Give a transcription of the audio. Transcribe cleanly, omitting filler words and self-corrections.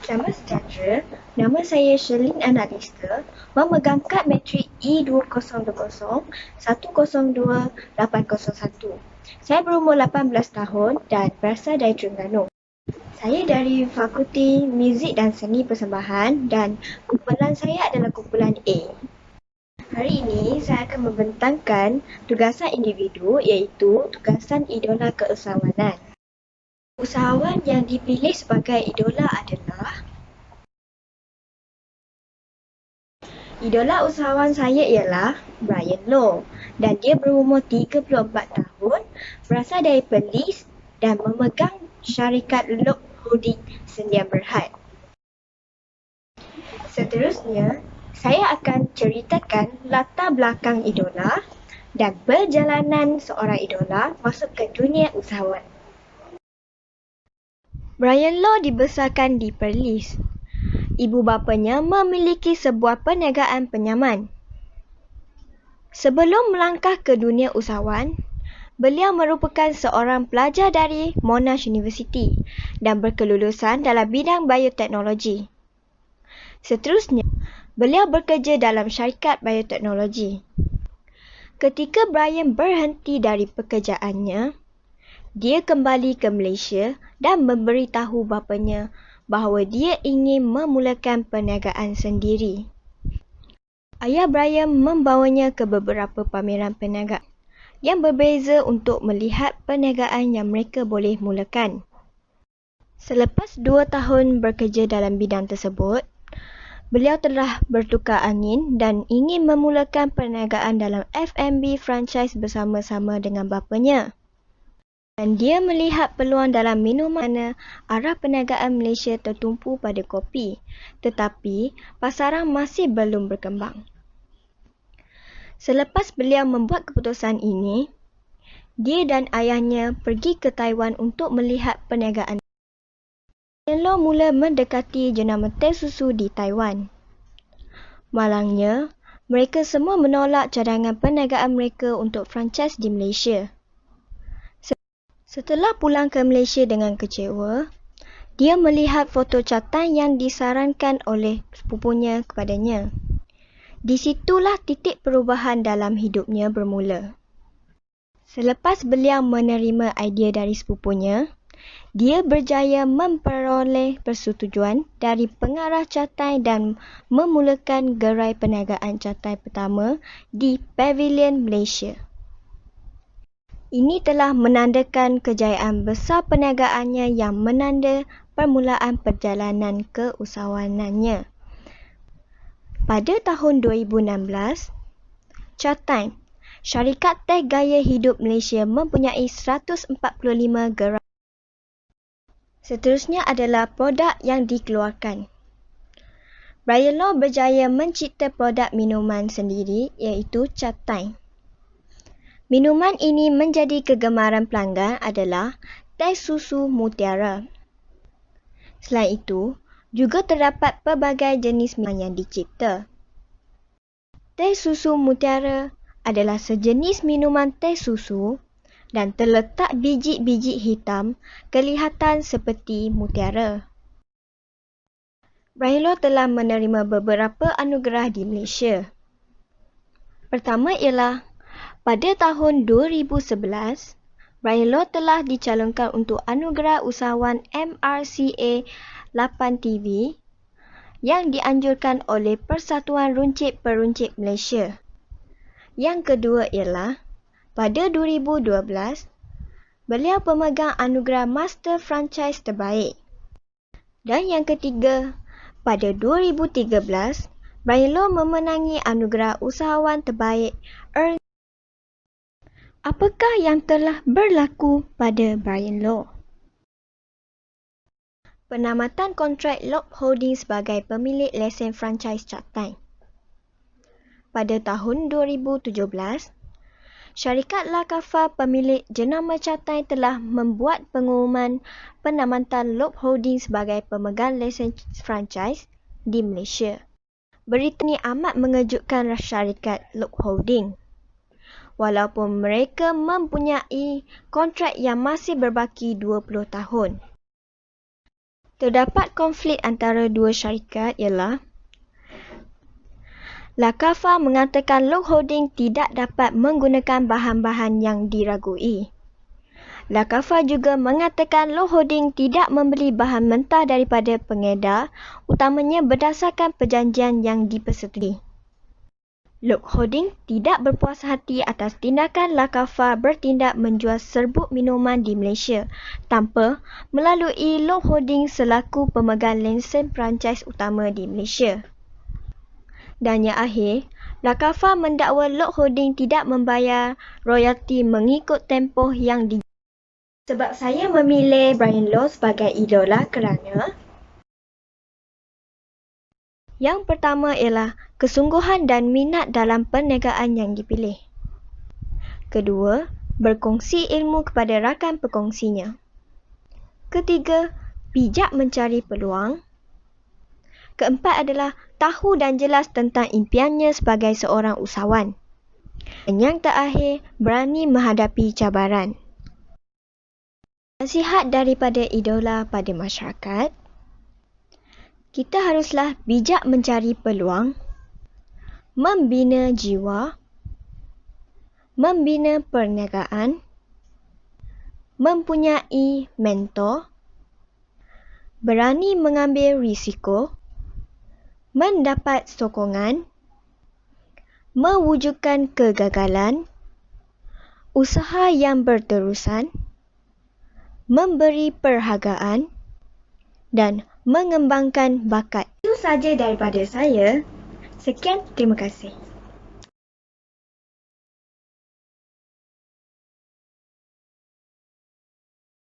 Selamat sejahtera, nama saya Sherlyn Analista, memegang kad matrik E2020 102801. Saya berumur 18 tahun dan berasal dari Terengganu. Saya dari Fakulti Muzik dan Seni Persembahan dan kumpulan saya adalah kumpulan A. Hari ini saya akan membentangkan tugasan individu iaitu tugasan idola keusahawanan. Usahawan yang dipilih sebagai idola adalah Idola usahawan saya ialah Brian Low dan dia berumur 34 tahun, berasal dari Perlis dan memegang syarikat Lock Holding Sdn Bhd. Seterusnya, saya akan ceritakan latar belakang idola dan perjalanan seorang idola masuk ke dunia usahawan. Brian Low dibesarkan di Perlis. Ibu bapanya memiliki sebuah perniagaan penyaman. Sebelum melangkah ke dunia usahawan, beliau merupakan seorang pelajar dari Monash University dan berkelulusan dalam bidang bioteknologi. Seterusnya, beliau bekerja dalam syarikat bioteknologi. Ketika Brian berhenti dari pekerjaannya, dia kembali ke Malaysia dan memberitahu bapanya bahawa dia ingin memulakan perniagaan sendiri. Ayah Brian membawanya ke beberapa pameran perniagaan yang berbeza untuk melihat perniagaan yang mereka boleh mulakan. Selepas 2 tahun bekerja dalam bidang tersebut, beliau telah bertukar angin dan ingin memulakan perniagaan dalam F&B franchise bersama-sama dengan bapanya. Dan dia melihat peluang dalam minuman arah perniagaan Malaysia tertumpu pada kopi, tetapi pasaran masih belum berkembang. Selepas beliau membuat keputusan ini, dia dan ayahnya pergi ke Taiwan untuk melihat perniagaan. Brian Low mula mendekati jenama teh susu di Taiwan. Malangnya, mereka semua menolak cadangan perniagaan mereka untuk franchise di Malaysia. Setelah pulang ke Malaysia dengan kecewa, dia melihat foto catatan yang disarankan oleh sepupunya kepadanya. Di situlah titik perubahan dalam hidupnya bermula. Selepas beliau menerima idea dari sepupunya, dia berjaya memperoleh persetujuan dari pengarah catai dan memulakan gerai perniagaan catai pertama di Pavilion Malaysia. Ini telah menandakan kejayaan besar perniagaannya yang menanda permulaan perjalanan keusahawanannya. Pada tahun 2016, Catai, syarikat teh gaya hidup Malaysia mempunyai 145 gerai. Seterusnya adalah produk yang dikeluarkan. Brian Low berjaya mencipta produk minuman sendiri iaitu Catai. Minuman ini menjadi kegemaran pelanggan adalah teh susu mutiara. Selain itu, juga terdapat pelbagai jenis minuman yang dicipta. Teh susu mutiara adalah sejenis minuman teh susu dan terletak biji-biji hitam kelihatan seperti mutiara. Brian Low telah menerima beberapa anugerah di Malaysia. Pertama ialah pada tahun 2011, Brian Low telah dicalonkan untuk anugerah usahawan MRCA 8TV yang dianjurkan oleh Persatuan Runcit-Peruncit Malaysia. Yang kedua ialah pada 2012, beliau pemegang anugerah Master Franchise Terbaik. Dan yang ketiga, pada 2013, Brian Low memenangi anugerah usahawan terbaik Ernst. Apakah yang telah berlaku pada Brian Low? Penamatan kontrak Lock Holding sebagai pemilik lesen franchise Catai. Pada tahun 2017, syarikat Lakafa pemilik jenama Catai telah membuat pengumuman penamatan Lock Holding sebagai pemegang lesen franchise di Malaysia. Berita ini amat mengejutkan syarikat Lock Holding. Walaupun mereka mempunyai kontrak yang masih berbaki 20 tahun. Terdapat konflik antara dua syarikat ialah Lakafa mengatakan Lock Holding tidak dapat menggunakan bahan-bahan yang diragui. Lakafa juga mengatakan Lock Holding tidak membeli bahan mentah daripada pengedar, utamanya berdasarkan perjanjian yang dipersetujui. Lock Holding tidak berpuas hati atas tindakan Lakafa bertindak menjual serbuk minuman di Malaysia tanpa melalui Lock Holding selaku pemegang lesen franchise utama di Malaysia. Dan yang akhir, Lakafa mendakwa Lock Holding tidak membayar royalti mengikut tempoh yang di. Sebab saya memilih Brian Low sebagai idola kerana yang pertama ialah kesungguhan dan minat dalam perniagaan yang dipilih. Kedua, berkongsi ilmu kepada rakan perkongsinya. Ketiga, bijak mencari peluang. Keempat adalah tahu dan jelas tentang impiannya sebagai seorang usahawan. Dan yang terakhir, berani menghadapi cabaran. Nasihat daripada idola pada masyarakat. Kita haruslah bijak mencari peluang, membina jiwa, membina perniagaan, mempunyai mentor, berani mengambil risiko, mendapat sokongan, mewujudkan kegagalan, usaha yang berterusan, memberi perhargaan dan mengembangkan bakat. Itu saja daripada saya. Sekian, terima kasih.